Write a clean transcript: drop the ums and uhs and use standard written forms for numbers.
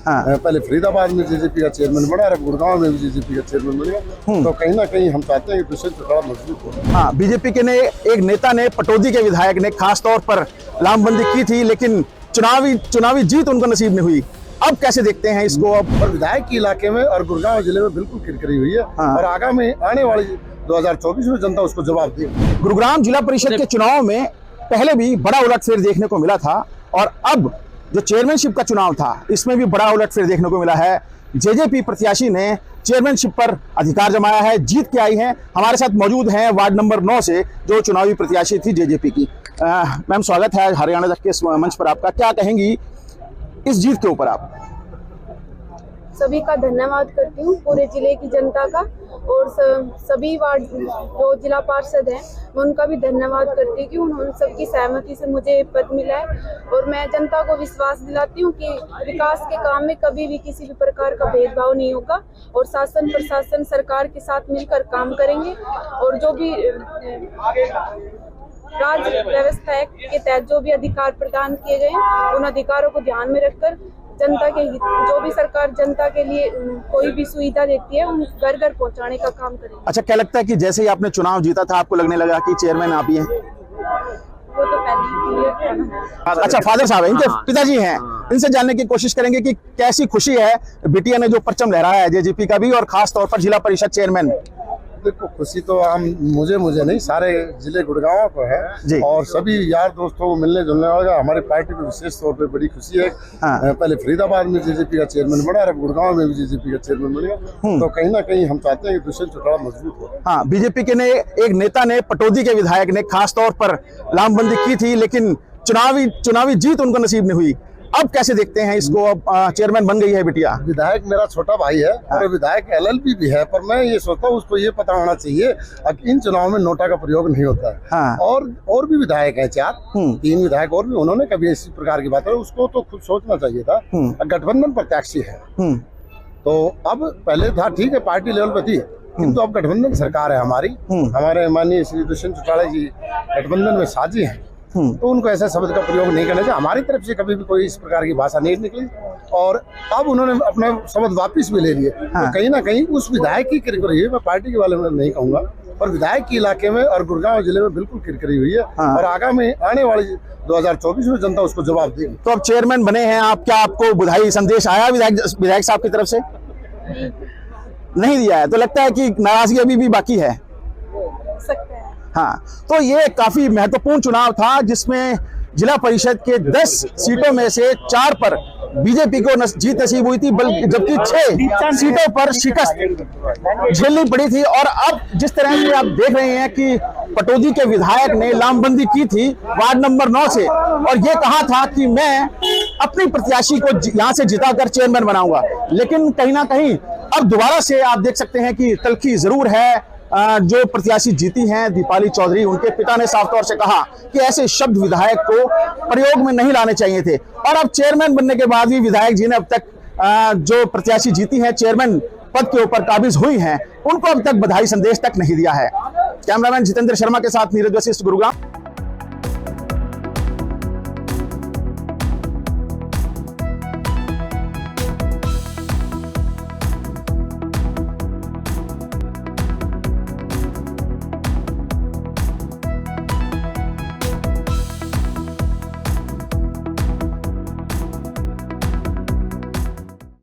पहले फरीदाबाद में जेजेपी का चेयरमैन बना, और गुड़गांव में भी जेजेपी का चेयरमैन बन गया। तो कहीं ना कहीं हम चाहते हैं कि दुष्यंत चौटाला मजबूत हो। हाँ, बीजेपी के ने एक नेता ने, पटौदी के विधायक ने खास तौर पर लामबंदी की थी, लेकिन चुनावी जीत उनको नसीब नहीं हुई। अब कैसे देखते हैं इसको? अब और विधायक के इलाके में और गुड़गांव जिले में बिल्कुल किरकिरी हुई है। और आगामी आने वाली 2024 में जनता उसको जवाब देगी। गुरुग्राम जिला परिषद के चुनाव में पहले भी बड़ा उलटफेर देखने को मिला था, और अब जो चेयरमैनशिप का चुनाव था इसमें भी बड़ा उलटफेर देखने को मिला है। जेजेपी प्रत्याशी ने चेयरमैनशिप पर अधिकार जमाया है, जीत के आई है। हमारे साथ मौजूद हैं वार्ड नंबर 9 से जो चुनावी प्रत्याशी थी जेजेपी की। मैम, स्वागत है हरियाणा तक के इस मंच पर आपका। क्या कहेंगी इस जीत के ऊपर आप? सभी का धन्यवाद करती हूँ, पूरे जिले की जनता का, और सभी वार्ड जो जिला पार्षद हैं मैं उनका भी धन्यवाद करती हूँ कि उन्होंने सबकी सहमति से मुझे पद मिला है। और मैं जनता को विश्वास दिलाती हूँ कि विकास के काम में कभी भी किसी भी प्रकार का भेदभाव नहीं होगा, और शासन प्रशासन सरकार के साथ मिलकर काम करेंगे। और जो भी राज्य व्यवस्था एक्ट के तहत जो भी अधिकार प्रदान किए गए हैं उन अधिकारों को ध्यान में रखकर जनता के हित, जो भी सरकार जनता के लिए कोई भी सुविधा देती है उन घर घर पहुंचाने का काम करेंगे। अच्छा, क्या लगता है कि जैसे ही आपने चुनाव जीता था आपको लगने लगा कि चेयरमैन आप ही हैं? वो तो पहले ही क्लियर था ना। अच्छा, फादर साहब हैं, इनके पिताजी हैं, इनसे जानने की कोशिश करेंगे कि कैसी खुशी है बिटिया ने जो परचम लहराया है जेजेपी का भी, और खास तौर पर जिला परिषद चेयरमैन। देखो, खुशी तो हम मुझे नहीं सारे जिले गुड़गांव को है, और सभी यार दोस्तों को मिलने जुलने वाला हमारी पार्टी को विशेष तौर पे बड़ी खुशी है। पहले फरीदाबाद में जेजेपी का चेयरमैन बना, और गुड़गांव में भी जेजेपी का चेयरमैन बन गया। तो कहीं ना कहीं हम चाहते हैं कि दुष्यंत चौटाला मजबूत हो। हाँ, बीजेपी के ने एक नेता ने, पटौदी के विधायक ने खास तौर पर लामबंदी की थी, लेकिन चुनावी जीत उनको नसीब नहीं हुई। अब कैसे देखते हैं इसको? अब चेयरमैन बन गई है बिटिया। विधायक मेरा छोटा भाई है, और विधायक LLP भी है, पर मैं ये सोचता हूँ उसको ये पता होना चाहिए अब इन चुनाव में नोटा का प्रयोग नहीं होता है। और भी विधायक है 3 विधायक और भी, उन्होंने कभी इसी प्रकार की बात है, उसको तो खुद सोचना चाहिए था। गठबंधन प्रत्याशी है, तो अब पहले था ठीक है पार्टी लेवल पर थी, किंतु अब गठबंधन सरकार है हमारे माननीय श्री दुष्यंत चौटाला जी गठबंधन में साझी है। तो उनको ऐसा शब्द का प्रयोग नहीं करना चाहिए। हमारी तरफ से कभी भी कोई इस प्रकार की भाषा नहीं निकली, और अब उन्होंने अपना शब्द वापस भी ले लिए। तो कहीं ना कहीं उस विधायक की किरकिरी हुई, मैं पार्टी के बारे में नहीं कहूंगा, और विधायक के इलाके में और गुड़गांव जिले में बिल्कुल किरकिरी हुई है। और आगामी आने वाली 2024 में जनता उसको जवाब देगी। तो अब चेयरमैन बने हैं आप, क्या आपको बधाई संदेश आया विधायक साहब की तरफ से? नहीं दिया है, तो लगता है कि नाराजगी अभी भी बाकी है। हाँ, तो ये काफी महत्वपूर्ण चुनाव था जिसमें जिला परिषद के 10 सीटों में से 4 पर बीजेपी को जीत नसीब हुई थी, जबकि 6 सीटों पर शिकस्त झेलनी पड़ी थी। और अब जिस तरह से आप देख रहे हैं कि पटौदी के विधायक ने लामबंदी की थी वार्ड नंबर 9 से, और ये कहा था कि मैं अपनी प्रत्याशी को यहाँ से जिताकर चेयरमैन बनाऊंगा, लेकिन कहीं ना कहीं अब दोबारा से आप देख सकते हैं कि तल्खी जरूर है। जो प्रत्याशी जीती हैं दीपाली चौधरी, उनके पिता ने साफ तौर से कहा कि ऐसे शब्द विधायक को प्रयोग में नहीं लाने चाहिए थे। और अब चेयरमैन बनने के बाद भी विधायक जी ने अब तक जो प्रत्याशी जीती हैं चेयरमैन पद के ऊपर काबिज हुई हैं, उनको अब तक बधाई संदेश तक नहीं दिया है। कैमरामैन जितेंद्र शर्मा के साथ नीरज वशिष्ठ, गुरुग्राम।